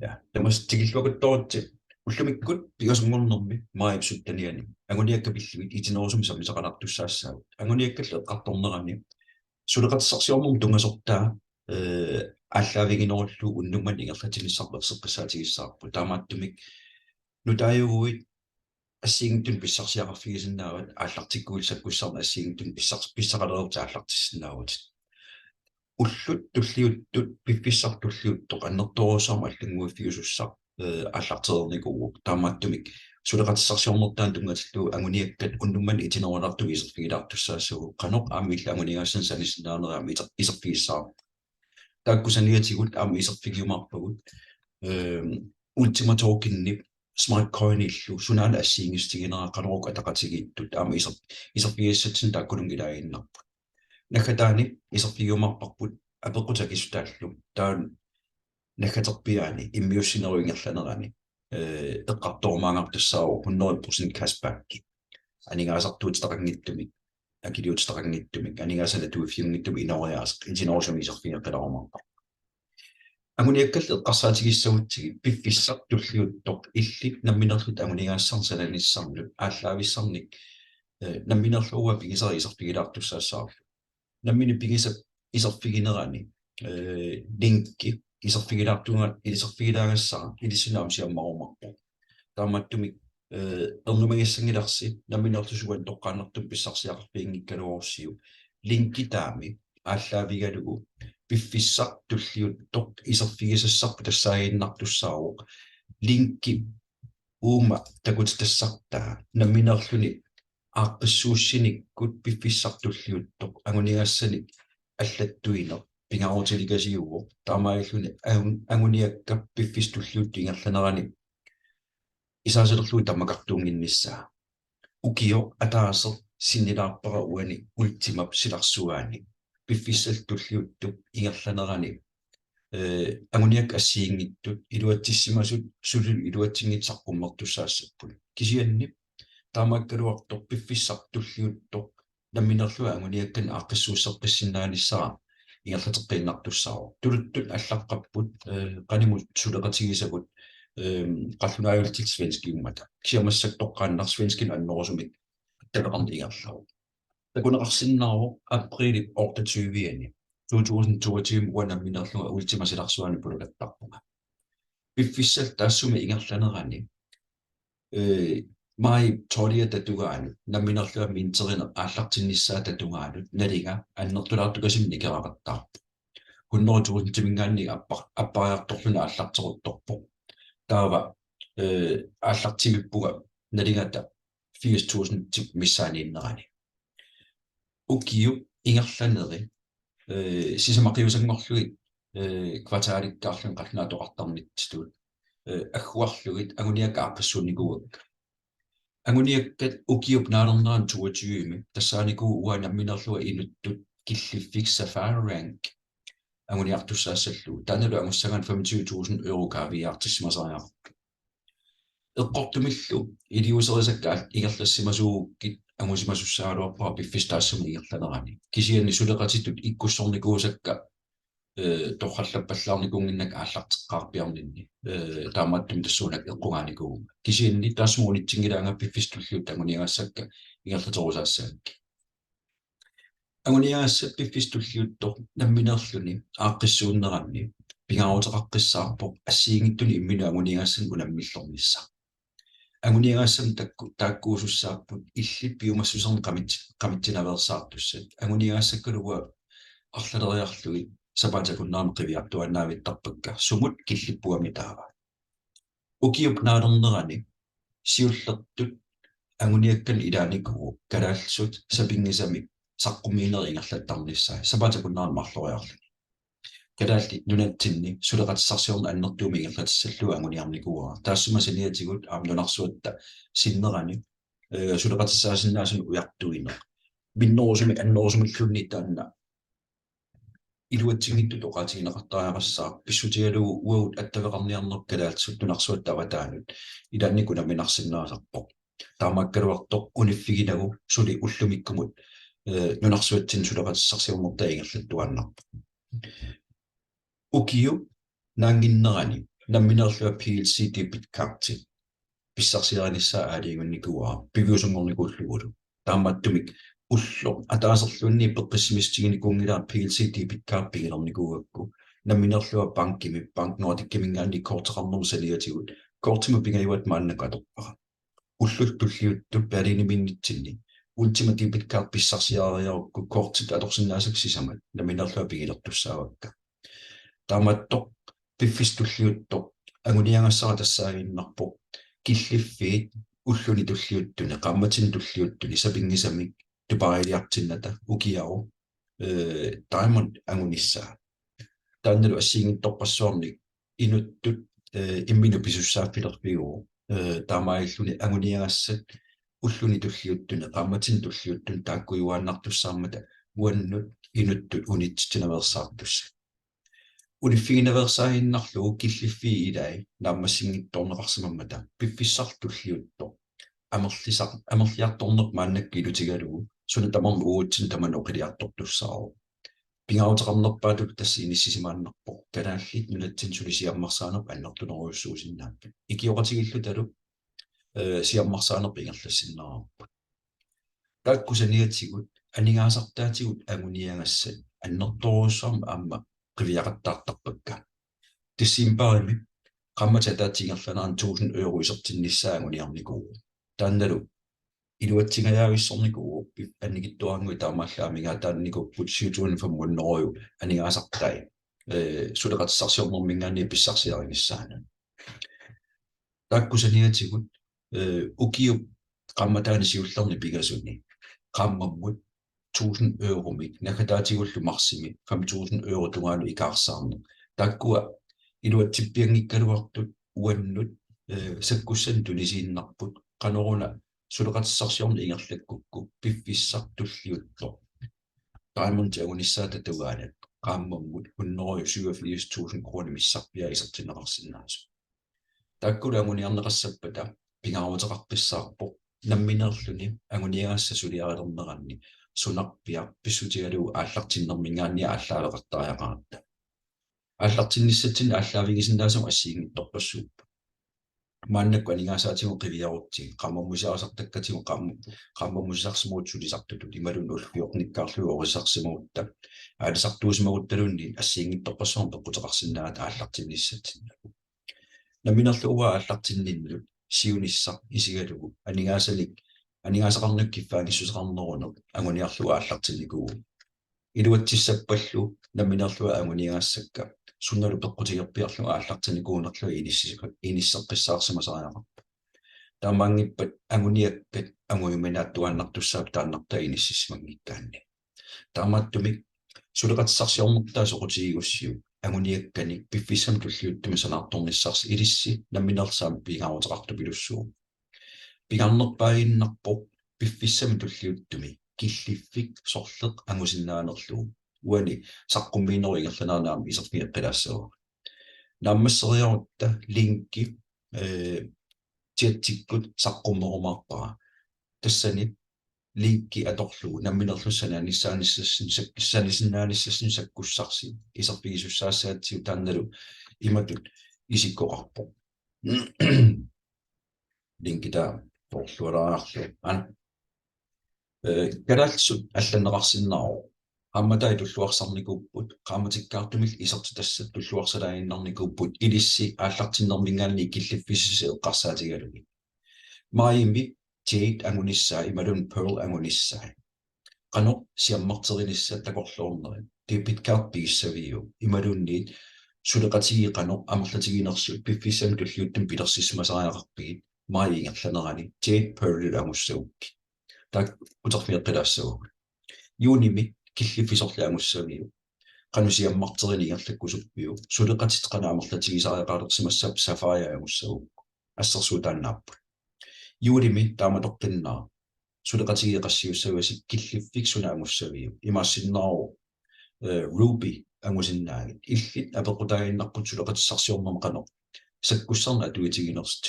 Ja, tamas tigilluakuttoorti уллумиккут пигасунгорнэрми маипсуттаниани агуниаккапиллуит итинерусум самисақанартуссаассаавут агуниаккаллу эққарторнерани сулеқатсарсиормум тунгасортаа аллаавигинеруллу уннумман ингерлатинissarperseqqasaatigissaarpu таамааттумик нутааюгуит ассигинтун писсарсиақарфигисиннаават ааллартиккуилсаккуссарна ассигинтун писсақалерерта ааллартиссиннаавут уллут туллиуттут пипписсартуллиуттоқ аннерторусарма аллангуиффигусуссар аллартерникуук таамааттумик сулеқатсарсиорнертаан тунгатиллу агуниаккат уннумман итинеруларту исерфигилаартуссаассугу қаноқ аамилла агунигаассан саниссинаарнераами исерфигиссаа тааккусаниатигут аама исерфигиумарпагут ультиматоркиннип smart coinillu sunaala ассиингистигинера қанерук атақатигииттут аама исерфигиссатсин тааккулунгилаагиннарпу накатаани исерфигиумарпарпут апеқутакисутааллу таан накатерпиаани иммиуссинеруингерланерани эққартормаангартуссаау 100% касбакки анигаасартуут тақангиттумик акилиут тақангиттумик анигаасана туиффиунгиттуми инориаас интинерусуми исерфигеққалаормарпар агуниаккал эққарсаатигиссагутсиги пиффиссартуллиуттоқ илли намминерлут агунигаассарсаланиссарлут ааллаависсарник намминерлууа пигисери исерфигилаартуссаассаарлу наммини пигиса исерфигинерани линки исерфигилаартунга исерфигилаагассаа илиссунаам сиаммарумарпо тааматтумик эрнумагиссангиларси намминерлусуган тоққааннертум писсарсиақарпиингиккалуорсиу линки таами ааллаавигалугу пиффиссартуллиуттоқ исерфигисассарпу тассаагииннартуссаавоқ линки уума такутитассартаа намминерлуни ааққиссууссиниккут пиффиссартуллиуттоқ агунигаассаник аллаттуинер пингаруутиликасиуго таамаиллуни агуниакка пиффистуллиут ингерланерани исаасалерлуи таммакартуунгинниссаа укио атаасер синнилаарпара уани ультимап силарсуаани пиффиссалтуллиуттук ингерланерани агуниак ассиингиттут илуатсимасут сулул илуатсингитсаққуммертуссаассаппут кисианни таамаккалуартор пиффиссартуллиуттоқ намминерлуа агуниаккан ааққиссууссерписсинааниссара ингерлатеққииннартуссаро тулуттут аллаққаппут qaнимут сулеқатигисагут қаллунааюлтит свенскиуммата кисиамассак тоққааннар свенскин аннерусумик талеқарни ингерлау такунеқарсиннааро априли 28-ани 2022 уанамминерлуга ультимасиларсуани пулукаттарпуга пиффиссал таассуми ингерланерани май тория татугаан намминерлуга минтерина ааллартинниссаа татугаанут налига аннертулаартукасим никерақаттарпу 100,000 тимингаанни аппариарторлуна ааллартерутторпо таава ааллартимиппуга налигата 80,000 тип миссаанииннерани укиу ингерланери сисамақиусангорлугит кварталиккаарлун қаллунаатоқартарниттитуут аггуарлугит агуниакка арпассууникугак агуниаккат укиуп наалернеран 22-ми тассааникуу уанамминерлуа инуттут киллиффик сафари ранк агуниартуссаассаллу таналу амуссаган 25,000 euro каавиаартиссимасариар эққортумиллу илиусерисаккаал ингерлассимасуугкит амусимасуссаалуарпаа пиффистаассуми ингерланерани кисианни сулеқатиттут иккуссорникуусакка торхаллаппаллаарникунгиннак ааллартеққарпиарнинни таамааттум тассуунак эққугааникуу кисианни таасмуунитсингилаанга пиффистуллуут агуниагаассакка ингерлаторусаассаакки агуниагаарса пиффистуллиуттор намминерлуни ааққиссууннеранни пингаруутеқаққиссаарпо ассиингиттуни иммину агуниагаарсан унаммиллорнисса агуниагаассам тааккуусуссааппут илли пиумассусерни қамитсинаверсаартуссат агуниагаассаккалуга арлалериарлуги сапаатакуннаами қивиартуаннаавиттарпакка сумут киллиппуами таава укиуп наалернерани сиуллертут агуниаккан илааникуу калаалсут сапингисами саққумиинери ингерлаттарниссаа сапаатакуннаами марлориарлу калаалли нунатсинни сулеқатсарсиорна аннертууми ингерлатиссаллуа агуниарникууа таассумасаниатигут аамнунарсуатта синнерани сулеқатиссаасиннаасун уяртуинер миннерусуми аннерусумиллунни таанна илуатсигитту тоқаатигинеқартариарассаа писсутигалугу уагут аттавеқарниарнер калаалсут тунарсуатта аватаанут илаанникуна минарсиннаасарпо таамаккалуартоқ униффигинагу сули уллумиккумут нунарсуатсин сулеқатиссарсиорнертаа ингерлаттуаннарпо укиу наангиннерани намминерлуа PLC debit card писсарсиаранissaa аалиигунникуа пивиусунгорникууллугулу таамааттумик улло атаасерлуунни пеққиссимистигиникуунгилаа PLC debit card пигилерникуугакку намминерлуа банкими банк нордиккимингаани кортеқарнеру салиатигут кортима пигаюат мааннакаторпара уллуттуллиуттут палиниминнитсинни ultima debit card писсарсиариарукку кортит аторсиннаасаксисамат намминерлуа пигилертуссаавакка таамааттоқ пиффистуллиутто агуниангассара тассаагиннарпо киллиффиит уллуни туллиуттуни qammatin туллиуттуни сапингисамик тупаилиартинната укиару diamond агунissaa тааннеру ассиингитторпассуарник инуттут иммину писуссааффилерпигуу таамаиллуни агуниангассат уллуни туллиуттуни qammatin туллиуттун тааккуйуааннартуссаармата уаннут инуттут унитситинаверсаартусса униффигинаверсаиннарлугу киллиффии илай нааммассингитторнеқарсимаммата пиффиссартуллиутто амерлиарторнеқ мааннаккилутигалугу суна тамарну уутсин таману оқилиартортуссаару пингаутеқарнерпаатут тасси иниссисимааннарпо канааллит нулатсин сулисиаммарсаанерп аннертунеруйуссуусиннааппа икиоқатигиллу талу сиаммарсаанерп ингерлассиннаараппут тааккусаниатсигут анигаасартаатигут агуниангассат аннерторуссаарма аама qiviyaqattaartarpakka tissiimpaarimi qammatataatiingerlanaan 1000 euro isertinnissaanguniarnikuu taannalu iluatsigajaavissорникуу анникиттуарангуи таамааллаамигаа таанникуппут сиутуун фаммуннеруйу анигаасартай сулеқатсарсиорнэрмингаани писсарсиаринissaана тааккусаниатигут укиу qammatаани сиуллерни пигасуни qammammut 1000 euro mik nakatatigullu marsimi 5000 euro tungaanu ikaarsaarne takkua iluatsippiangikkaluartut uannut sakkussan tulisiinnarput qanoruna suleqatissarsiorni ingerlakkukku piffissartulliutto diamond agunissaata tugaanat qaammammut 187.000 kroner missarpia isertineqarsinnaasu takkula anguniarneqassappata pingaruteqarpissaarpo namminerluni anguniagaassa suliarilernneranni sunarpia pissutigalu ааллартиннэрмингаанниа ааллаалеқартариақарта ааллартинниссатсин ааллаавигисиннаасам ассиингитторпассууппа мааннакку анигаасаатигу қивиарутти qammamusiarasartakkatigu qammamusiarsimuut sulisartutut imalun уллуиорниккаарлугу орисарсимуутта аалисартуусимагутталуунни ассиингитторпассуарм пеққутеқарсинаат ааллартинниссатсинна наминерлуува ааллартинниннут сиунissaq исигалугу анигаасақарнуккиффааниссусеқарнерунеқ агуниарлуга ааллартинникуу илуатсиссаппаллу намминерлуга агуниагаассакка сунналу пеққутигерпиарлуга ааллартинникуунерлуга иниссеққиссаарсимасариақарпа таамаангиппат агуниаккат агуйуминааттуааннартуссаап тааннарта иниссисмангиккаанни таамааттумик сулеқатсарсиорнертаа соқутигигуссиу агуниаккани пиффиссам туллиуттуми санаарторниссаарси илисси намминерлсаам пигааутеқарту пилуссуу пигарнерпаагиннарпо пиффиссами туллиуттуми киллиффик сорлеқ ангусиннаанерлугу уани саққуммиинеру ингерланаам исерфиэққилаассава нааммассериарутта линки тиатсиккут саққуммерумаарпара тассани линки аторлугу намминерлуссана аниссааниссассин саккуссарси исерпигисуссаассаатсиу таанналу иматут исиккоқарпо линкита торлуараарлу ан кадалсут алланнеқарсиннаару амматай туллуарсарникуппут qaamatikkаарtumil isертитассат туллуарсалаиннарникуппут илисси ааллартиннэрмингаанни киллиффиссисе эққарсаатигалуги маими jade анgunissаа ималун pearl анgunissаа qano siammarterinissa takorluorneri debit card piissavиу ималунниит сулеқатиги qano амерлатигинерсут пиффиссам туллиуттум пилерсиссумасариақарпигит маиингерланерани jade pearl агуссаукки так утерфиэққилаассаву юуними киллиффисорлаангуссавиу qanusиаммартеринигерлаккусуппиу сулеқатит qana амерлатигисариақаалерсимассап сафая агуссаву ассерсуутааннааппу юуними тааматорқиннаа сулеқатигиеқассиуссавасик киллиффик сунаангуссавиу имаассиннаару ruby ангусиннаагит иллит апеқутаагиннарпут сулеқатиссарсиорнерм qano саккуссарна атуитигинерст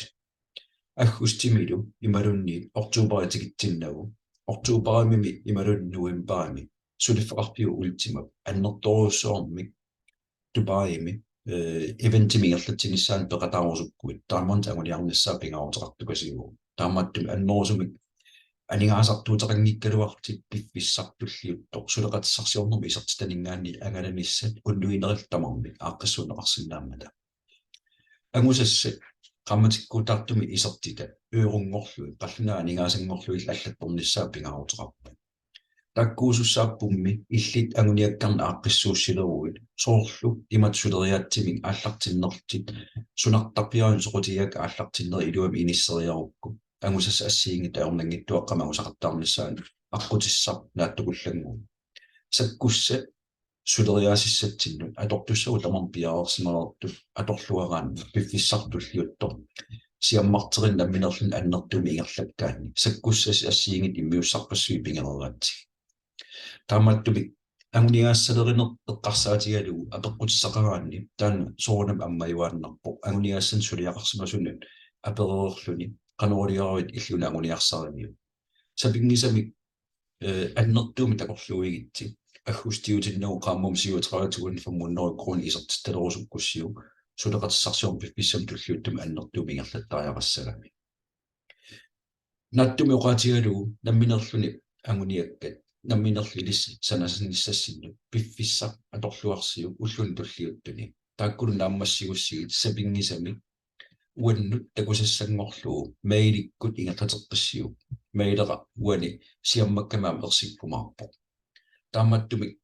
аггустимилу ималунни октообаатигитсиннагу октообаамими ималун нуембаами сулиффеқарпиу ултима аннерторуссуарми тубаими eventimigerlatinissaan peqataarusukkuit taamant anguniarnissaa pingaorteqartukasigu taammattum annoorusumik aningaasartuutaqanngikkaluartit piffissartulliuttoq suleqatissarsiornermi isartitaningaanni angalanissat unnuineriltamarmi aaqqissuuneqarsinnaammata angusassa qammatikkuutaartumi isertita uurungorlui qallunaa aningaasangorlui аллатторнissaa pingaorteqarpu takkuusussaappunmi illit anguniakkarna aaqqissuussileruit soorlu imatsuleriaatsimik aallartinnertit sunartarpiaun soqutiak aallartinneri iluam inisseriarukku angusassa assiingit aornangittuaqqamagusaqartaarnissaan аққутиссар нааттукуллангу саккусса сулериаасиссатсиннут аторtussагу тамар пиаарсималерту аторлуараан пиффиссартуллиутто сиаммартерин намминерлун аннертуми ингерлаккаани саккуссас ассиингит иммиуссарпассуи пингерерати тааматтуми ангуниаассалеринер эққарсаатигалугу апеққутиссақараанни таан соорнам аммаюааннарпо ангуниаассан сулиақарсимасуннут аперерерлуни qanoriaruit illuna anguniarsarimiu sapingisami annertuumi takorluigitsi аггустиутиннау qaamмум сиутраатугун фаммуннери крон исертиталерусуккуссиу сулеқатиссарсиорм писсам туллиуттум аннертуumi ингерлаттариақассалами наттуми оqaатигалугу намминерлуни ангуниаккат намминерлилис санасинниссассинну пиффисса аторлуарсиу уллун туллиуттуни тааккулу нааммассигуссигит сапингисами уаннут такусассангорлуу маиликкут ингататеққиссиу маилера уани сиаммаккамаам ерсиппумаарпо тааматтуми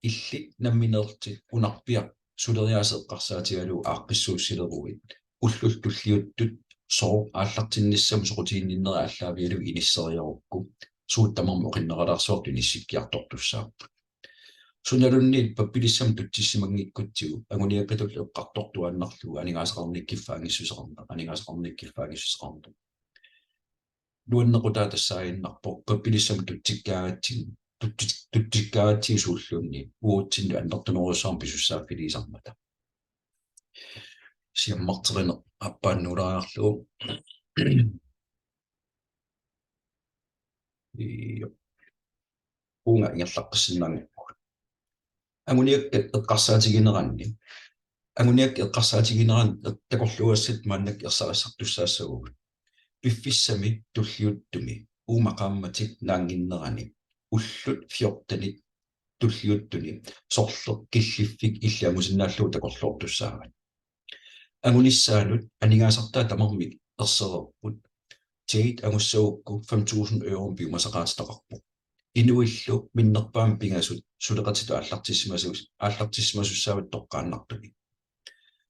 илли намминерти унарпиа сулериаасеққарсаатигалуу ааққиссууссилеруит уллул туллиуттут соо ааллартинниссам соқутиинниннери ааллаавиалу иниссериарукку сууттамарми оқиннералаарсуарту ниссиккиартортуссааппу суналунниит паппилиссам тутсиссимангиккутсигу агуниаккатул эққартортуааннарлугу анигаасақарниккиффаангиссусеқарна нуаннеқутаатассааиннарпо паппилиссам тутсиккаагатсигу туттиккаагатсигу уутсинну аннертунерусаарм писуссааффилисармата сиаммартерине аппааннулааарлугу уунга ингерлаққиссиннаанги агуниаккат эққарсаатигинеранни агуниак эққарсаатигинеран такорлуассат мааннак ерсарассартуссаассагугут пиффиссами туллиуттуми уумақаамматик наангиннерани уллут фиортанит туллиуттуни сорлер киллиффик илламусиннааллуу такорлуортуссаагат агуниссаанут анигаасартаа тамармик ерсерерпут тейт агуссагукку 5000 euro биумасақаатитақарпу инуиллу миннерпаам пингасут сулеқатиту ааллартиссимасуссаават тоққааннартуни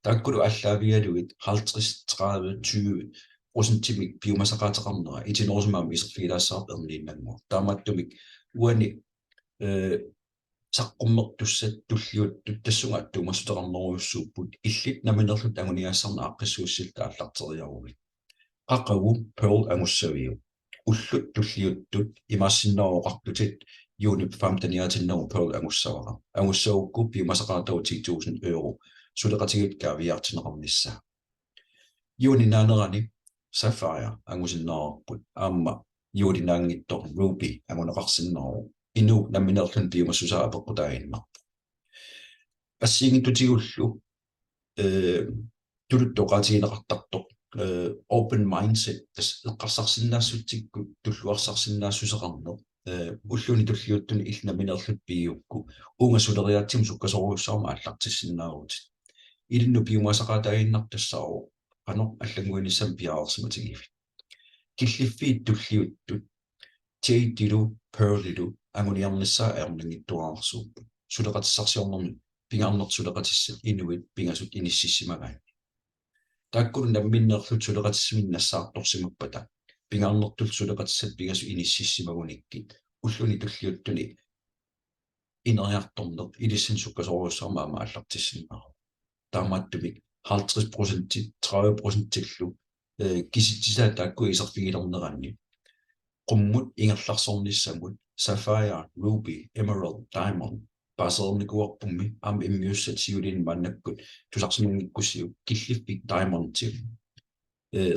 тааккулу аллаавиалуит 50-30-20 процентимик биумасақаатеқарнера итинерусумаами исерфигилаассаарп ернииннангуа тааматтумик уани саққуммертуссат туллиуттут тассунга аттуумассутеқарнеруйуссууппут иллит наминерлут агуниаассарна ааққиссууссилта ааллартериаругит qaqagu pearl angussavиу уллут туллиуттут имаассиннероқартутит юунip 15-тианнеру pearl анgussавара анgussавукку пиумасақаатау 10000 euro сулеқатигит каавиартинеқарнisса юуниннаанерани sapphire angusиннаарпут аама юудинаангиттор ruby angунеқарсиннеру ину намминерлун пиумассусаа апеққутаагиннарпу ассигиттутигуллу тулуттоқаатигинеқартартоқ open mindset tas eqqarsarsinnaassutsikku tulluarsarsinnaasusseqarner уллуни туллиуттуни илнаминерлут пииукку уунга сулериаатсим суккасоруйуссаарма аллартиссиннаагут илинну пиумасақаатаагиннартассаару qano аллангуинissam пиаарсиматигиф киллиффиит туллиуттут теитилу pearlилу агуниарнissaa аернангиттуаарсууппу сулеқатиссарсиорнерми пингаарнерт сулеқатиссат инуит пинgasut иниссиссимагаа тааккулу намминнерлут сулеқатиссиминнассаарторсимаппата пингаарнертул сулеқатиссат пигасу иниссиссимагуниккит уллуни туллиуттуни инериарторнер илиссин суккасоруйуссаарма аама аллартиссиннаа таамааттумик 50% 30%-лу киситсисаа таакку исерфигилернеранни qumмут ингерларсорниссамут sapphire ruby emerald diamond пасерникуарпумми аама иммиуссат сиулин маннаккут тусарсимангиккуссиу киллиффик diamond тил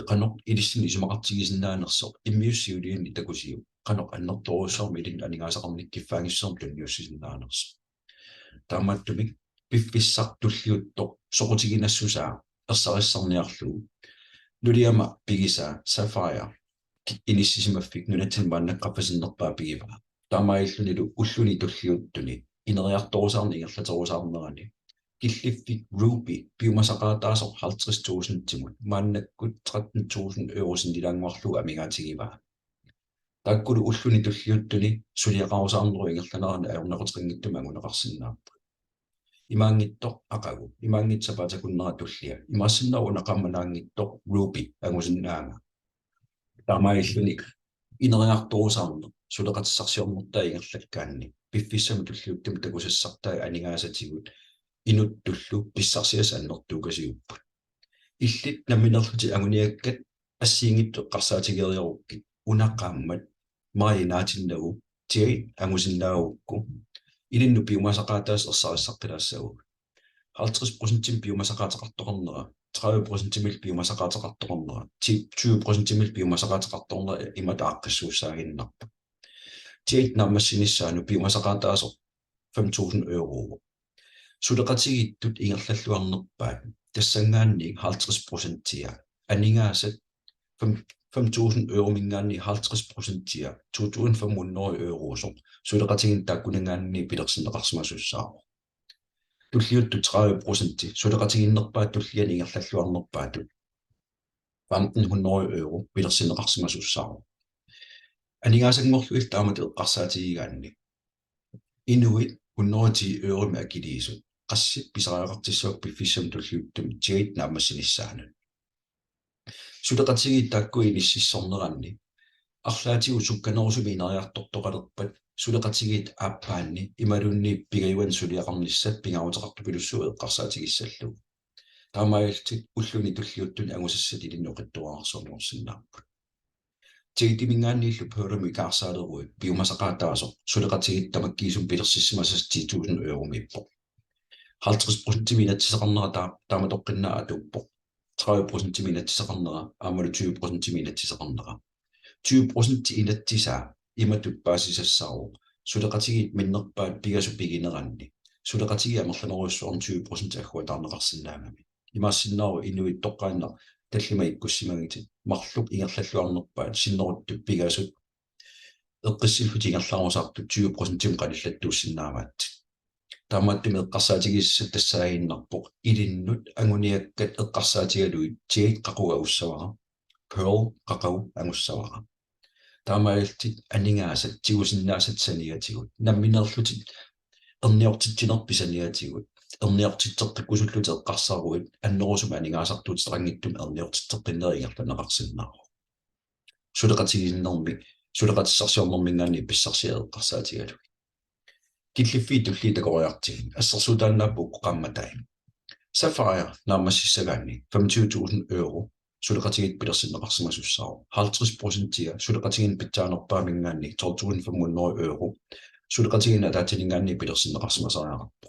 qanoq ilissini исумақартигисиннаанерсоо иммиуссиулианни такусиу qanoq аннерторуссаарми илин анигаасақарниккиффаангиссерм тунниуссисиннаанерсо таамааттумик piffissartulliuttoq soqutiginassusaa ersarisarniarlugu nuliama pigisa Sapphire inissisimaffik nunatin maannaqқаффасиннерпаа пигиваа таамаиллунилу уллуни туллиуттуни инериарторусаарни ингерлатерусаарнерани киллиффик Ruby пиумасақаатаасо 50,000 тимут мааннаккут 13,000 евросин дилаангуарлугу амигаатигиваа таккулу уллуни туллиуттуни сулиақарусаарнеру ингерланерани аернеқутеқингиттума агунеқарсинааппу имаангиттоқ ақагу имаангитсапаатакуннера туллиа имаассиннеру нақамманаангиттоқ Ruby агусиннаага таамаиллуни инериарторусаарнер сулеқатиссарсиорнэртаа ингерлаккаанни пиффиссами туллиуттум такусассартаа анигаасатигут инуттуллу писсарсиас аннертуукасиуппут иллит наминерлути агуниаккат ассиингитту қарсаатигериоруккит унаққааммат маинаатиннагу тиай агусиннаагукку илинну пиумасақаатаас ерсариссартилаассагу 50% пиумасақаатеқартоқарнера 30% пиумасақаатеқартоқарнера 20% пиумасақаатеқартоқарнера иматааққиссууссаагиннарпа тиит наммассиниссаану пиумасақаатаасо 5,000 евро сулеқатигиттут ингерллаллуарнерпаат тассангаанни 50% тиа анигаасат 5,000 euro mingaanni 50% тиа 2,500 euro so сулеқатигин тааккунангаанни пилерсинеқарсимасуссаа туллиутту 30% сулеқатигиннерпаат туллиани ингерллаллуарнерпаатут 1,500 euro пилерсинеқарсимасуссаа анигаасангорлуил таамат эққарсаатигигаанни инуит 110 euro маакилиису qassip pisaraaqartissuak piffissam tulliuttum tiit naammassinissaanan suleqatigit taakku inississorneranni арлаатигу сукканерусуми инериарторторалерпат сулеқатигит ааппаанни ималунни пигаюан сулиақарниссат пингаарутеқарту пилуссуу эққарсаатигиссаллу таамаалтит уллуни туллиуттуни агусассат илинноқиттуарсорнерсиннаарпут тигитимингааннииллу пёрами каарсаалеруи биумасақаатаасо сулеқатигит тамаккиисум пилерсиссимасас 10,000 euro миппо 50% минатсисеқарнера тааматоққиннаа атуппо 30% минатсисеқарнера аамалу 20% минатсисеқарнера 20% инаттисаа иматуппаасисассаару сулеқатигит миннерпаат пигасу пигинеранни сулеқатиги амерланеруйссуарн 20% аггуатаарнеқарсинаамами имаассиннаару инуит тоққаанна таллима иккуссимагити марлук ингерллаллуарнерпаат синнерутту пигасут эққиссиллут ингерлаарусаарту 20% қалиллаттууссиннаамаат таамааттуми эққарсаатигиссат тассаагиннарпоқ илиннут агуниаккат эққарсаатигалуи тиит қақуга уссавара pearl qaqau angussavara таамаалтит анингаасат тигусиннаасат саниатигут намминерлутит эрниортитсинерписаниатигут эрниортитсертаккусуллут эққарсааруит аннерусума анингаасартуут сарангиттум эрниортитсеққиннерингерланеқарсиннаару сулеқатигиннэрми сулеқатиссарсиорнэрмингаанни писсарсиа эққарсаатигалу киллиффи тулли такориартиг ассерсутааннааппу қамматай Sapphire наамассиссагаанни 25,000 euro сулеқатигит пилерсиннеқарсимасуссаару 50% тиа сулеқатигин питсаанерпаамингаанни 2,500 euro сулеқатигин атаатинингаанни пилерсиннеқарсимасариараппо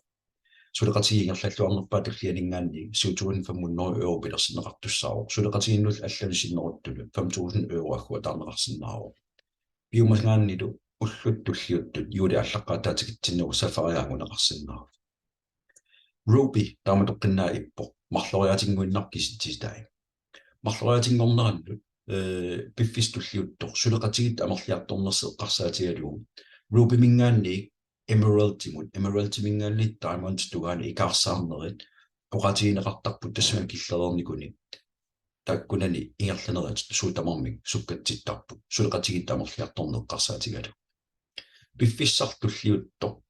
сулеқатиги ингерллаллуарнерпаа туллианингаанни 7,500 euro пилерсиннеқартуссаару сулеқатигиннул алланисиннеруттулу 5,000 euro аггуатаарнеқарсинаару биумасгааннилу уллут туллиуттут юули аллаққаатаатикитсиннугу Sapphire агунеқарсинаару Ruby тааматоққиннаа иппо марлориатингуиннаркиситситай марлориатингорнераллу пиффистуллиутто сулеқатигит амерлиарторнерсе эққарсаатигалугу Ruby мингаанни Emerald мингаанни Diamond тугаани икаарсаарнерит оqatigineqartarput тассуан киллерерникуни таккунани ингерланерат суутамармик суккатситтарпу сулеқатигит амерлиарторнер эққарсаатигалу пиффиссартуллиутто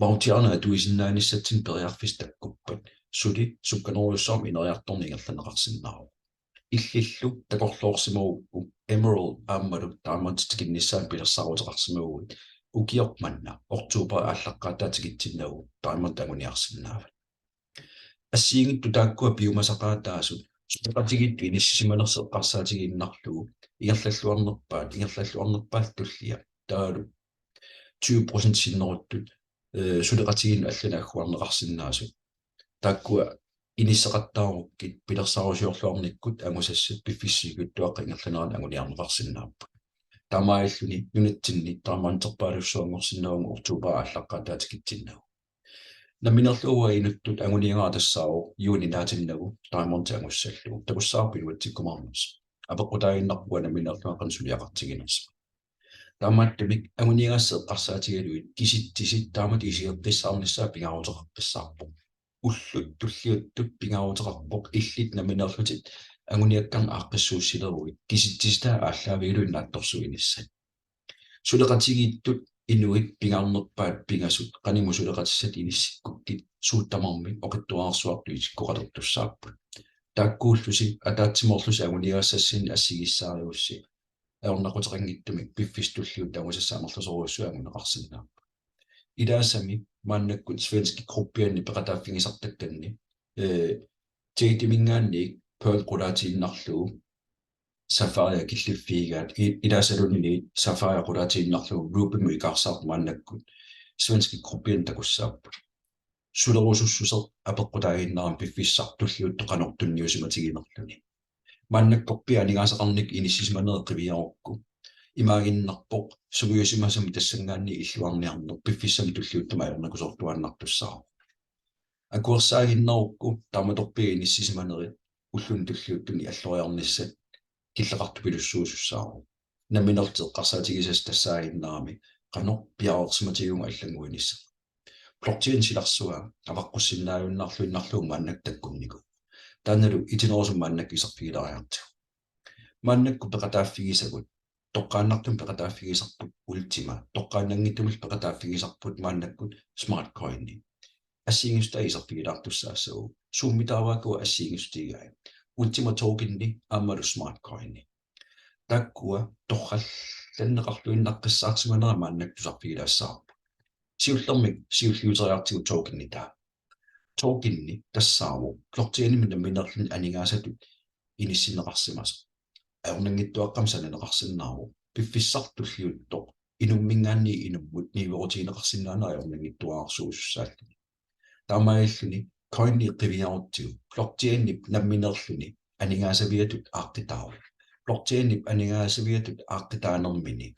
Bautiana tuisinnaanissatsin periarfis takkuppat suli sukkaneruissaam ineriartorni igerlaneqarsinnaaru illillu takorloorsimaugukku Emerald aammalu taamatikinnissaan pilersaruteqarsimagugut ukiormanna Oktober ааllaqqaataatigitsinnaagu Diamond anguniarsinnaavat ассиингитту тааккуа пиумасақаатаасут сулеқатигитту иниссисиманерсеққарсаатигиннарлугу ингерллаллуарнерпаат туллия таалу 20% синнеруттут сулеқатигин алланаахуарнеқарсинаасу тааккуа инissеқаттааруккит пилерсарусиорлуарниккут амусассат пиффиссигуттуаққа ингерланеран агуниарнеқарсинааппа таамаиллуни нунатсинни таамаантерпаалуссуангорсинаагу Oktober ааллаққаатаатикитсиннагу наминерлуа инуттут агуниангаатассааву юунинааtinnagu таамонтиангуссаллу такуссаарпилуатсиккумаарнерс апеккутаагиннарпуа наминерлуа qansuliaqartiginerс таамааттумик агуниангаассеэ қарсаатигалуит киситтисит таамат исиэққиссаарниссаа пингаарутеқарписсаарпу уллут туллиуттут пингаарутеқарпоқ иллит наминерлутит агуниаккарн ааққиссууссилеруит киситтиситаа ааллаавигилуин наатторсуиниссат сулеқатигииттут инуит пингаарнерпаат пингасут qaниму сулеқатиссат иниссиккуккит сууттамарми оқиттуаарсуарту исиккоқалертуссааппут тааккууллуси атаатсимоорлуси агуниаассассини ассигиссаариусси аорнақутеқангиттумик пиффистуллиут тагусассаамерлусоруссуагунеқарсинаа илаасами мааннаккут свенски группианни пеқатааффигисартаттанни теитимингаанни перл qulaatiinnarlugu сафариа киллиффиигаат илаасалунини сафариа qulaatiinnarlugu рупиму икаарсаарт мааннаккут свенски группиан такуссааппут сулерусуссусер апеққутаагиннарам пиффиссартуллиут тоқанортунниусиматигинерлуни мааннаккорпиа анигаасақарник иниссисиманерэ қивиарукку имаагиннарпоқ сугуйусимасами тассангаанни иллуарниарнер пиффиссами туллиуттама аернакусортуаннартуссаа акуерсаагиннарукку таматорпиа иниссисиманери уллун туллиуттуни аллориарниссат киллеқарту пилуссуусуссаару наминертеққарсаатигисас тассаагиннарами қано пиаорсиматигунга аллангуинисса блокчейн силарсуа аваққуссиннааюннарлуиннарлугу мааннак таккуннику таанналу итинерусум мааннак исарфигилариарту мааннакку пеқатааффигисагут тоққааннартум пеқатааффигисарпут ультима тоққааннангиттумил пеқатааффигисарпут мааннаккут смарт койнни ассиингуста исарфигилаартуссаассагу сууммитааваакуа ассиингустигай ультима токенни аамалу смарт койнни таккуа торралланнеқарлуиннаққиссаартиманера мааннак тусарфигилаассаарпу сиуллермик сиуллиутериартигу токенни таа токенни тассааву блокчейнми наминерлун анигаасатут иниссинеқарсимас аернангиттуаққам сананеқарсиннаару пиффиссартуллиутто инуммингаанни инуммут ниверутиинеқарсиннаана аернангиттуаарсуусуссааллуни таамаиллуни койнни қивиарутсигу блокчейннип намминерлуни анигаасавиатут ааққитаару блокчейннип анигаасавиатут ааққитаанермини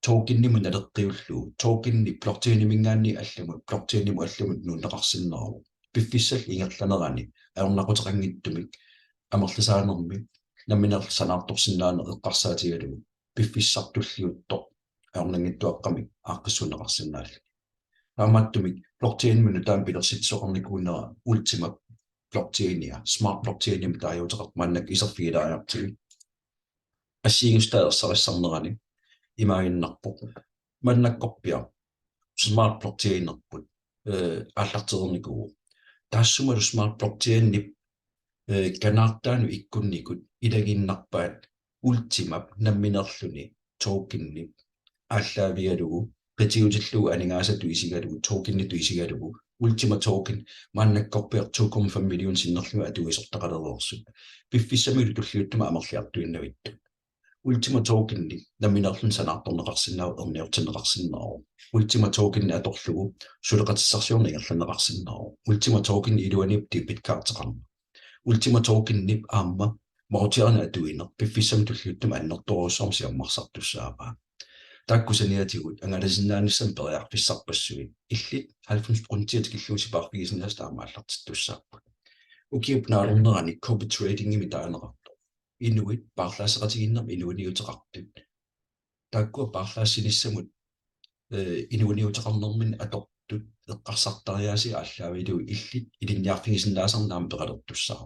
токенниму налеққиуллуу токенни блокчейнимингаанни алламут блокчейниму алламут нуунеқарсиннаару пиффиссал ингерланерани аернақутеқангиттумик амерласаанерми намминерл санаарторсиннаана эққарсаатигалугу пиффиссартуллиутто аернангиттуаққамик ааққиссунеқарсиннаалла таамааттумик блокчейнмуну таам пилерситсоқарникуунера ультима блокчейния смарт блокчейним таажутеқарт мааннак исерфигилаариартиги ассиингустаерсариссарнерани имаагиннарпоқ маннаккорпиа смарт блокчейнерпут ааллартерникуу таассумалу смарт блокчейннип канаартаану иккунникут илагиннарпаат ультимап намминерлуни токенни ааллаавигалугу петиутиллугу анигаасату исигалугу токенниту исигалугу ультима токен маннаккорпиар 2,5 миллион синнерлуга атуисортақалеруорсут пиффиссамилу туллиуттума амерлиартуиннавитту ультима токенни намминерлун санаарторнеқарсиннаау ерниортинеқарсиннаару ультима токенни аторлугу сулеқатиссарсиорни ингерланеқарсиннаару ультима токенни илуанип дебиткаартеқарна ультима токеннип аама маутиарна атуинер пиффиссами туллиуттума аннерторуссаарм сиаммарсартуссаапаа таккусаниатигут ангаласиннааниссам периарфиссарпассуи иллит 90% киллуусипаарфигисиннаас таамааллартиттуссааппут укиуп наалернерани copy trading ими таанеқарто инуит паарлаасеқатигиннерми инуиниутеқартут таккуа паарлаассиниссамут инуиниутеқарнермин атортут эққарсартариааси ааллаавилуи иллит илинниарфигисиннаасарнаама пеқалертуссаа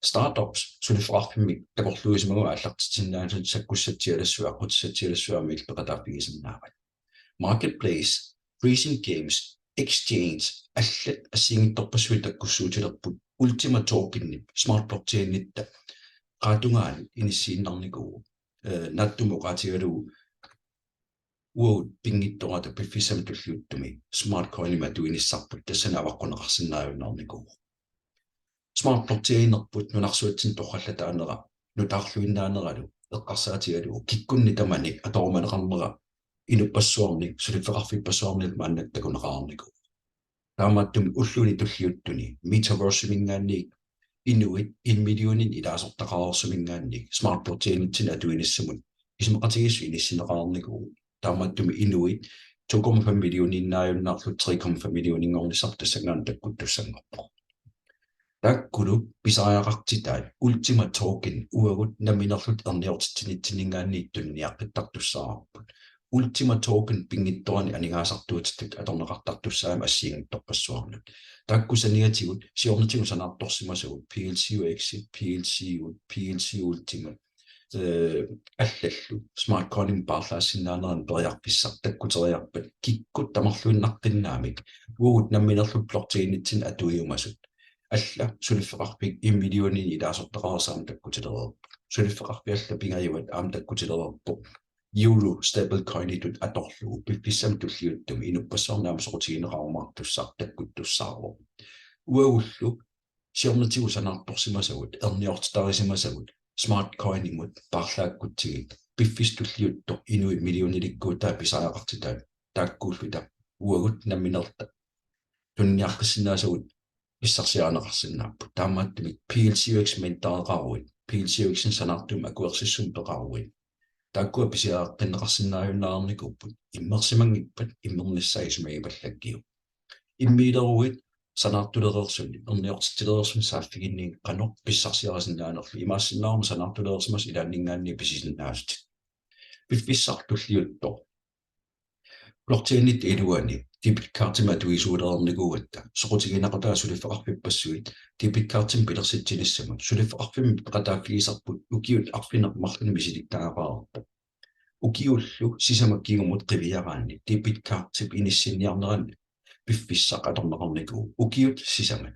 startups сулифрарфимми такорлуисимагу ааллартитсиннаасут саккуссатсиалассуа аққутиссатсиалассуами илпеқатаарфигисиннаават marketplace freezing games exchange аллат ассингитторпассуи таккуссуутилерпут ultima tokenni smart blockchainnitta qatungaan inissiinnarnikugu nattumu qaatigalugu уут пингиттората пиффисами туллиуттуми smart coin-има туинissarput тассана аваққунеқарсиннааюннарникуу smart blockchain-ерпут нунарсуатсин торраллатаанера нутаарлуиннаанералу эққарсаатигалу киккунни тамани аторуманеқарнера инуппассуарни сулиффеқарфиппассуарни мааннаттакунеқарнику таамааттуми уллуни туллиуттуни metaverse-мингаанни инуит 1 миллионин илаасортақарерсумингаанни smart blockchain-итсин атуиниссамут исмеқатигиссу иниссинеқарнику таамааттуми инуит 2,5 millioninnaajunnaarlu 3,5 millioninngornisartassangaan takkuttussangorpo takkulu pisariaqartitaat ultima token uagut naminerlut erniortitsinitsinningaanniittunniaqqittartussaarput ultima token pingittorani aningaasartuutittut atorneqartartussaama assiingittorpassuarnut takkusaniatigut siornatigu sanaartorsimasugut PLCU exit PLC ultima аллаллу smart calling paarlaassinnaaneran periarpissaq takkuteriarpat kikkut tamarluinnaqqinnaamik uut namminerlu blockchainitsin atuiumasut алла сулиффеқарпик 1 миллионин илаасортеқарсаам таккутилерерп сулиффеқарпи алла пингаюат аам таккутилерерпо euro stable coin itut аторлугу пипписсам туллиуттуми инуппассаарнаама сорутигинеқарумаартуссаар таккуттуссаарво уагуллу сиорнатигу санаарторсимасагут эрниортитарисимасагут smart coin imut paarlaakkutigit piffistulliuttor inui millionilиккуутаа писаақартитаа тааккууллута уагут намминерта тунниарқиссинаасагут иссарсиаанеқарсинааппу таамааттумик PLCX ментаареқаруит PLCX-ин санаартум акуерсиссум пеқаруит тааккуа писиааққиннеқарсиннааюннаарникуппут иммерсимангиппат иммерниссаисмагипаллаккиу иммиилеруит санаартулерерсуни эрниортитилерерсум сааффигинни қано писсарсиарасиннаанерли имаассиннаарма санаартулерерсимас илааннингаанни писисиннаасут пиффиссартуллиутто блокчейнит илуани дебиткартима туисуулерерникуугатта соқутигинақатаа сулиффеқарпиппассуит дебиткартим пилерситсиниссамут сулиффеқарпим пеқатааффигисарпут укиут арфинермарлуни мисилиттаагаарпо укиуллу сисамаккигумут қивиараанни дебиткартип иниссинниарнеранни пиффиссақ аторнеқарникуу укиут сисамат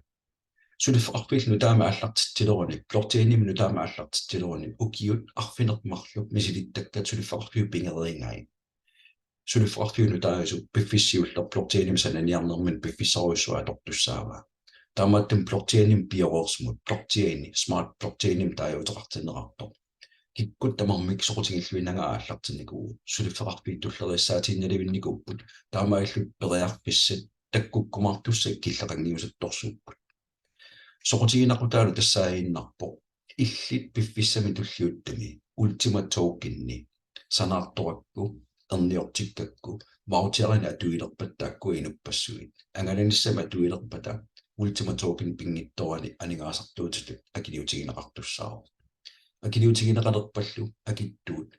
сулиффеқарпил нутаама аллартитсилеруни блокчейним нутаама аллартитсилеруни укиут арфинермарлу мисилиттаккат сулиффеқарпиу пингерерингаи сулиффеқарпиуну таасу пиффиссиуллер блокчейним сананиарнермин пиффиссаруйссуа атортуссаава таамааттум блокчейним пиорерсмут блокчейни смарт блокчейним таажутеқартинерарто киккут тамармик соқутигиллуинага ааллартинникуу сулиффеқарпи туллериссаатиинналивинникуппут таамааллу периарписсат таккуккумартуссак киллеқангиусатторсууппут соқутигинақутаалу тассааиннарпо иллит пиффиссами туллиуттами ультима токенни санаарторакку эрниортиккакку ваутиарина атуилерпаттаакку инуппассуит ангаланиссама атуилерпата ультима токен пингитторани анигаасартуутитут акилиутигинеқартуссаару акилиутигинеқалерпаллу акиттуут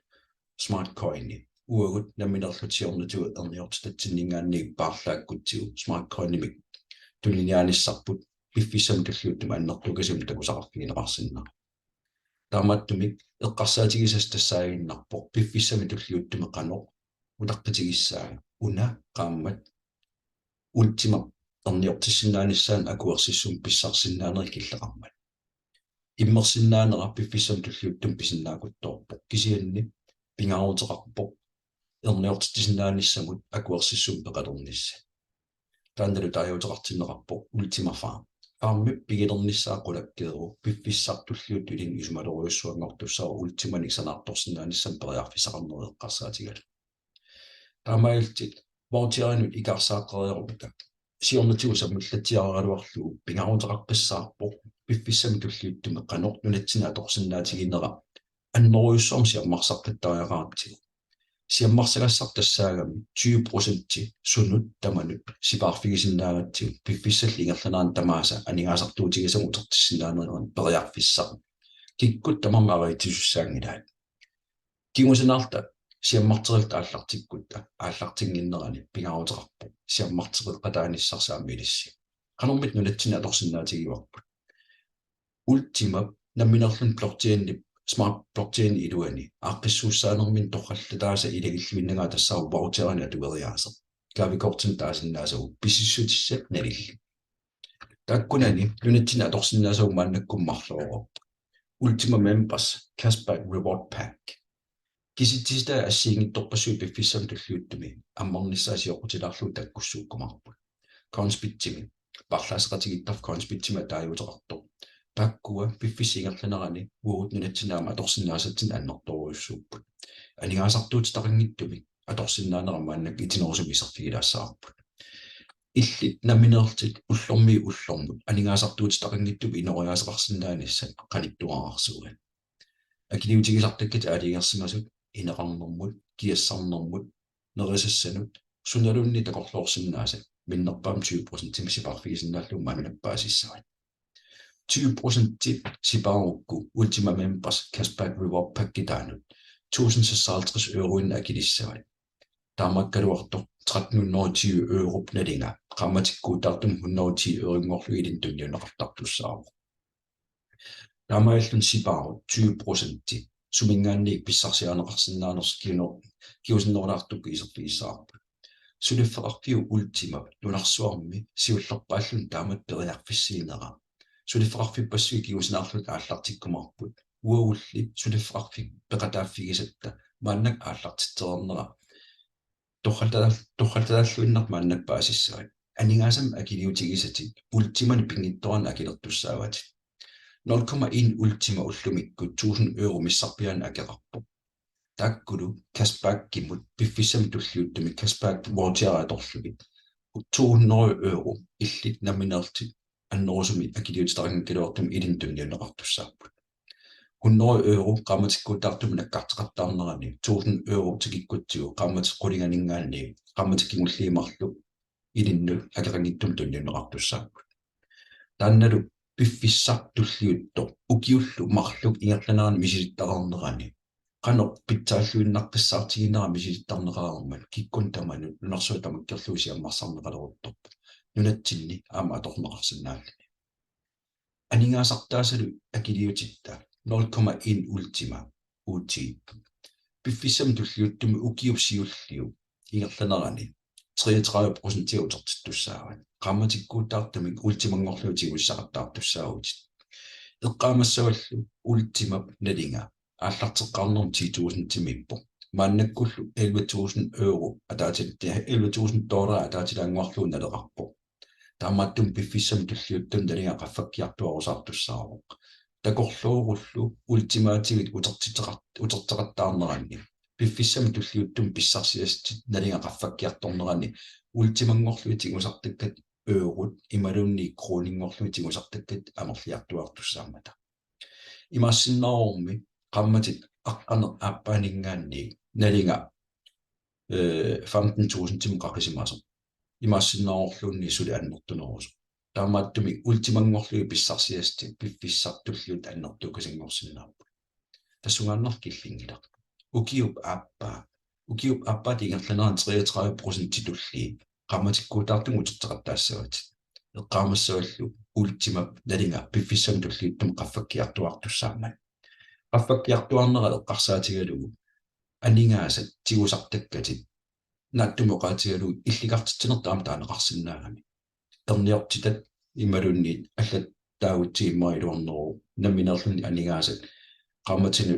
smart coin уагут наминерлутиорнутугу эрниортитатсиннингаанник paarlaakkutsigu smart coin-имик туллиниааниссарпут пиффиссам таллиуттума аннертукасим такусақарфигинеқарсиннаа таамааттумик эққарсаатигисас тассаагиннарпо пиффиссами туллиуттуме қано улаққитигиссаа уна qaammat ultima эрниортиссиннааниссаан акуерсиссум писсарсиннаанери киллеқармат иммерсиннаанера пиффиссам туллиуттум писиннаакутторпо кисианни пингаарутеқарпо эрниортиссиннааниссамут акуерсиссум пеқалернисса таанналу таажутеқартиннеқарпо ultima farmi пигилернissaақулаккееру пиффиссартуллиут илин исумалориуссуангортуссаа ultimaник санаарторсиннаанissam периарфисақарнереққарсаатигал таамаилтит ваутиаринут икарсааққериорпута сиорнатигу саммуллатиаралуарлугу пингаарутеқаққиссаарпо пиффиссами туллиуттуме қанортнунатсина аторсиннаатигинера аннеруйуссуарм сиаммарсаққиттариақаратигу сиаммарсагассартассаагами 20% сунут таманут сипаарфигисиннаагатсигу пиффиссалли ингерланаан тамааса анигаасартуутигисам утертиссиннаанеран периарфиссаа киккут тамармаариитисуссаангилаат кигусинаарта сиаммартерилта ааллартиккутта ааллартингиннерани пингаарутеқарпо сиаммартерил қатааниссарсаамилисси канормит нунатсина аторсиннаатигиварпут ultima намминерлун блокчейнни smart blockchain iluani aaqqissuussaanermin torrallataasa ilagilluinnagaa tassaaru voucherani atueriaasa kaavikortin taasinnaasau pisissutissap nalilli taakkunani lunattina atorsinnaasau maannakkummarluurup ultima members cashback reward pack kisitista assiingittorpassui piffissam tulliuttumi ammarnissaasiorutilaarlu takkussuukkumarput coinspitsimi parlaasaqatigittarf coinspitsima taajuuteqartor takkua piffisingerlanerani uutnunatsinnaama atorsinnaasatsin annertoruissuupput anigaasartuut taqangittumi atorsinnaaneraamaannak itinerusum isarfigilaassаарput illit naminertit ullormut anigaasartuut taqangittumi inoriaasaqarsinnaanissat qanittuararsuugan akiliutigisartakkat aaliingersimasut ineqarnermut kiassarnermut nerisassanut Sunalunni takorluorsinnaase minnerpaam 20% siparfigisinnaalluu maanappaasissarit 20% siparukku ultima members cashback reward pakkitaanut 1056 euroin akilissari taamakkaluartor 1320 euro nalinga qammatikkuutartum 110 euroingorlu ilin tunniuneqartartussaaru taamaillun siparu 20% sumingaanni pissarsiaaneqarsinnaanerс kiusinnernaartukku iserfiissaarpu sulifferarfiu ultima lunarsuarmi siullerpaallun taamat periarfissiinera sulifferarfippassui kiusinaarlut aallartikkumarput uagulli sulifferarfik peqataaffigisatta maannak aallartitterernera torraltalaalluinner maannak paasissari aningaasam akiliutigisatit ultimani pingittoran akilertussaavat 0,1 ultima ullumikku 1000 euro missarpian akeqarpu takkulu cashback-kimut piffissam tulliuttumi cashback voucheratorlugit 200 euro illit naminerti annorusumi akiliutitarangakkaluartum ilin tunniuneqartussaaput 100 euro qammatikkuutartum nakkarteqartaarnerani 1000 euro tikikkutsiu qammatеққулинганингааанни qammatikingulliimarlu ilinnu akeqangittum tunniuneqartussaaput taannalu piffissartulliutto ukiullu marluk ingerlanaarni misilittaqarnerani qano pitsaаллуиннарписсаартигинера мисилиттарнеқарермат киккун таману нунарсуа тамаккерлуусиаммарсарнеқалерутторп нунатсинни аама аторнеқарсинааллани анингаасартаасалу акилиутитта 0,1 ultima uti piffissam tulliuttumi ukiupsiulliu ingерланерани 33% utertittussaarat qammatikkuuttaartamik ultimangorluutiuissaqattaartussaarutit eqqaamassawallu ultima nalinga ааллартеққарнерм 10000 тимиппо мааннаккуллу 11000 euro атаатилти 11000 доллар атаатилаангуарлуу налеқарпо таамааттум пиффиссам туллиуттун налинга қаффаккиартуарусаартуссаару такорлууруллу ультимаатигит утертеқаттаарнеранни пиффиссам туллиуттум писсарсиастит налинга қаффаккиарторнеранни ультимангорлуитигусартаккат eurut ималунни кронингорлуитигусартаккат амерлиартуартуссаамата имаассиннаарорми qammatit aqqaner aappaaninggaanni nalinga 15000 timqaqisimaso imaassinnaaorluunni suli annertunerus taamaattumi ultimangorlui pissarsiasti piffissartulliut annertuukasingorsinnaappu tassungaannerkillingilaq ukiup aappa tingerlanaan 33% tulli qammatikkuutaartum uterteqattaassavit eqqaamassawallu ultima nalinga piffissam tulliuttum qaffakkiartuartussaamman qaffakkiartuarnera eqqarsaatigalugu aningaasat tigusartakkatit naattumoqaatigalu illikartittinertaam taaneqarsinnaagami terniortitat immalunniit allat taavutsigimmaailuarneru naminerluni aningaasat qammatinu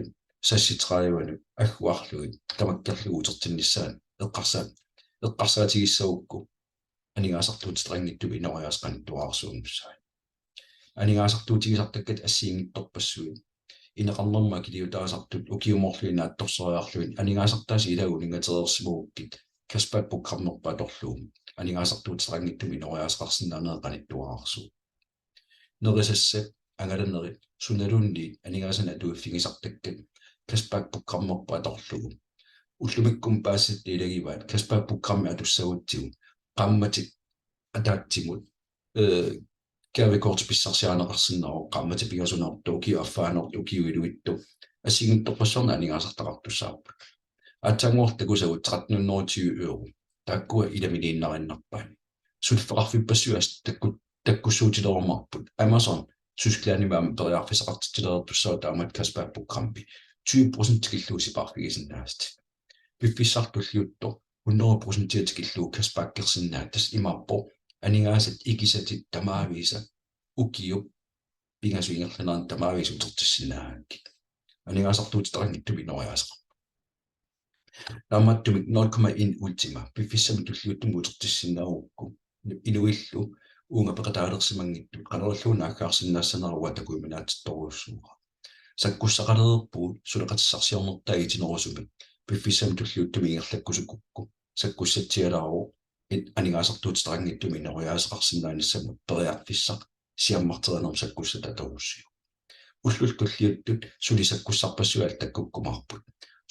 sassitraayuanu agguarlugit tamakkerlugu utertinnissaan eqqarsaatigissaukku aningaasartuutiterangittubi inoriaasqanittuaarsuunussaa aningaasartuutigisartakkat assiingittorpassuit ineqarnerma kiliutaasartut ukiumorluinaattorsoriarluin aningaasartaasi ilaguningatereersimuukkit cashback programmerpaatorluum aningaasartuutiterangittum inoriaasqarsinnaanеэqanittuаарсуу nerisassak angalaneri sunalunni aningaasana atuuffigisartakkat cashback programmerpaatorlugu ullumikkum paassatti ilagivaat cashback programmi atussaguttigu qammatik ataatsimut kaavikortipissarsiaaneqarsinnaro qammatipigasunertu ukiuaffaanertu ukiuiluittu assingittorpassorna aningaasartaqartussaarpu aatsaanguartakusagut 1320 euro taakkua ilaminiinnarinnarpaani sulferarfippassуас takkussuutilermarput Amazon syskляанимаама периарфисақартитилерерtussаа таамат cashback programmi 20% tikilluusiparfigisinnaasti piffissartulliutto 100% tikilluu cashback-kersinnaat tas imaappo aningaasat ikisatit tamaavisa ukiup pingasuingerlanaan tamaavisa utertissinnaakki aningaasartuutiterangittubi noriaasqa taamaattumik 0,1 ultima piffissami tulliuttum utertissinnaruukku inuillu uunga peqataalersimangittu qanerulluuna akkaarsinnaassanaruwa takuiminaatittoruussuuqa sakkussaqaleerpuut suleqatissarsiornertaagiitinerusumi piffissami tulliuttumi ingerlakkusukukku sakkussatsialaaru aningaasartuutiterangittum inoriaasqarsinnaanissama periarfissaq siammarterenerm sakkussata taruussiu ullulkulliuttut sulisakkussarpassuaal takkukkumarput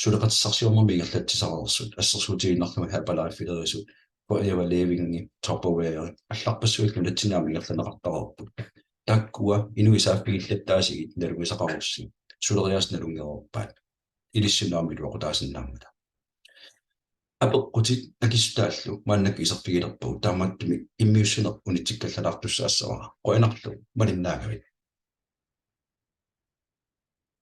suleqatissarsiornermi ingerlattisaralersut assersuutiginnarluma hapalaafilerisut Poiva levingi Tupperware allapassuit natinaamigerlaneqartararput takkua inuisaappigillataasigit naluisaqarussi suleriasnalungerorpaat ilissunaamilu aqutaasinnaarmata apeqqutit akissutaallu maannak iserpigilerpau taamaattumi immiussunerp unitsikkallartussaassaraa qoinarlu malinnaagavit